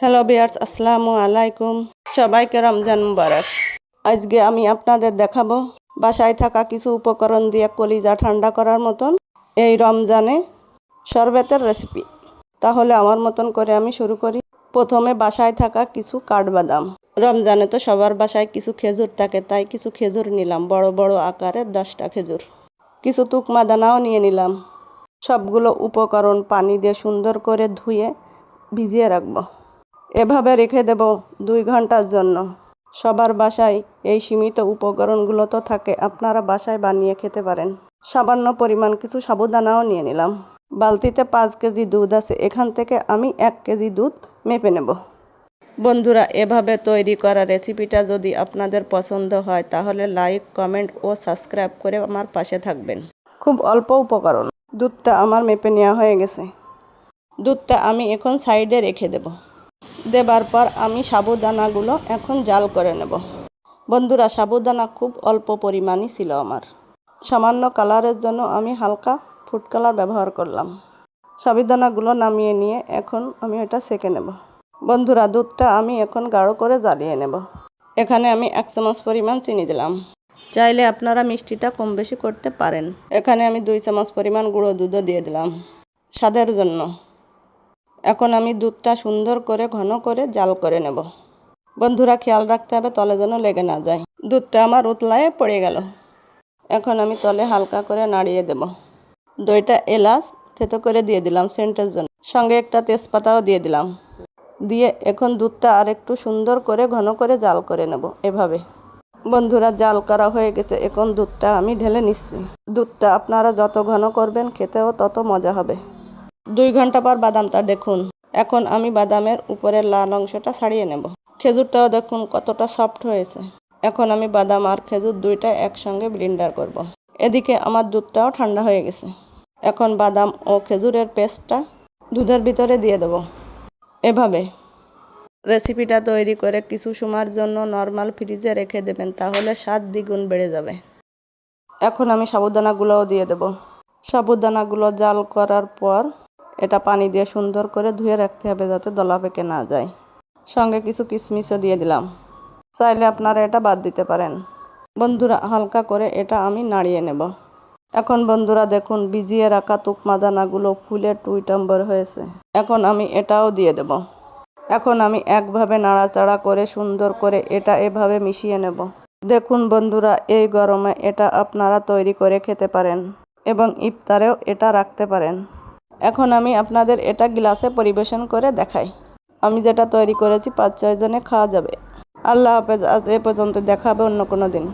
Hello viewers, আসসালামু আলাইকুম। সবাইকে রমজান মুবারক। আজকে আমি আপনাদের দেখাবো বাসায় থাকা কিছু উপকরণ দিয়ে কলিজা ঠান্ডা করার মতন এই রমজানে শরবতের রেসিপি। তাহলে আমার মতন করে আমি শুরু করি। প্রথমে বাসায় থাকা কিছু কাঠবাদাম। রমজানে তো সবার বাসায় কিছু খেজুর থাকে, তাই কিছু খেজুর নিলাম, বড় বড় আকারের 10টা খেজুর। কিছু তুকমা দানাও নিয়ে নিলাম। সবগুলো উপকরণ পানি দিয়ে সুন্দর করে ধুয়ে ভিজিয়ে রাখবো। এভাবে রেখে দেব 2 ঘন্টার জন্য। সবার বাসায় এই সীমিত উপকরণগুলো তো থাকে, আপনারা বাসায় বানিয়ে খেতে পারেন। সামান্য পরিমাণ কিছু সাবুদানাও নিয়ে নিলাম। বালতিতে 5 কেজি দুধ আছে, এখান থেকে আমি 1 কেজি দুধ মেপে নেব। বন্ধুরা, এভাবে তৈরি করা রেসিপিটা যদি আপনাদের পছন্দ হয় তাহলে লাইক, কমেন্ট ও সাবস্ক্রাইব করে আমার পাশে থাকবেন। খুব অল্প উপকরণ। দুধটা আমার মেপে নেওয়া হয়ে গেছে। দুধটা আমি এখন সাইডে রেখে দেবার পর আমি সাবুদানাগুলো এখন জাল করে নেব। বন্ধুরা, সাবুদানা খুব অল্প পরিমাণই ছিল আমার। সামান্য কালারের জন্য আমি হালকা ফুড কালার ব্যবহার করলাম। সাবুদানাগুলো নামিয়ে নিয়ে এখন আমি এটা সেঁকে নেব। বন্ধুরা, দুধটা আমি এখন গাঢ় করে জ্বালিয়ে নেব। এখানে আমি 1 চামচ পরিমাণ চিনি দিলাম। চাইলে আপনারা মিষ্টিটা কম বেশি করতে পারেন। এখানে আমি 2 চামচ পরিমাণ গুঁড়ো দুধও দিয়ে দিলাম স্বাদের জন্য। এখন আমি দুধটা সুন্দর করে ঘন করে জাল করে নেব। বন্ধুরা, খেয়াল রাখতে হবে তলে যেন লেগে না যায়। দুধটা আমার উতলায় পড়ে গেল। এখন আমি তলে হালকা করে নাড়িয়ে দেব। 2টা এলাচ থেতো করে দিয়ে দিলাম সেন্টের জন্য। সঙ্গে একটা তেজপাতাও দিয়ে দিলাম। দিয়ে এখন দুধটা আর একটু সুন্দর করে ঘন করে জাল করে নেব এভাবে। বন্ধুরা, জাল করা হয়ে গেছে। এখন দুধটা আমি ঢেলে নিচ্ছি। দুধটা আপনারা যত ঘন করবেন খেতেও তত মজা হবে। 2 ঘন্টা পর বাদামটা দেখুন। এখন আমি বাদামের উপরের লাল অংশটা ছাড়িয়ে নেব। খেজুরটাও দেখুন কতটা সফট হয়েছে। এখন আমি বাদাম আর খেজুর 2টা একসঙ্গে ব্লেন্ডার করব। এদিকে আমার দুধটাও ঠান্ডা হয়ে গেছে। এখন বাদাম ও খেজুরের পেস্টটা দুধের ভিতরে দিয়ে দেব। এভাবে রেসিপিটা তৈরি করে কিছু সময়ের জন্য নর্মাল ফ্রিজে রেখে দেবেন, তাহলে স্বাদ দ্বিগুণ বেড়ে যাবে। এখন আমি সাবুদানাগুলোও দিয়ে দেব। সাবুদানাগুলো জাল করার পর এটা পানি দিয়ে সুন্দর করে ধুয়ে রাখতে হবে যাতে দলা পেকে না যায়। সঙ্গে কিছু কিশমিশও দিয়ে দিলাম। চাইলে আপনারা এটা বাদ দিতে পারেন। বন্ধুরা, হালকা করে এটা আমি নাড়িয়ে নেব। এখন বন্ধুরা দেখুন, ভিজিয়ে রাখা তুকমা দানাগুলো ফুলে টুইটম্বর হয়েছে। এখন আমি এটাও দিয়ে দেব। এখন আমি একভাবে নাড়াচাড়া করে সুন্দর করে এটা এভাবে মিশিয়ে নেব। দেখুন বন্ধুরা, এই গরমে এটা আপনারা তৈরি করে খেতে পারেন এবং ইফতারেও এটা রাখতে পারেন। এখন আমি আপনাদের এটা গ্লাসে পরিবেশন করে দেখাই। আমি যেটা তৈরি করেছি 5-6 জনে খাওয়া যাবে। আল্লাহ হাফেজ। আজ এ পর্যন্ত, দেখা হবে অন্য কোনো দিন।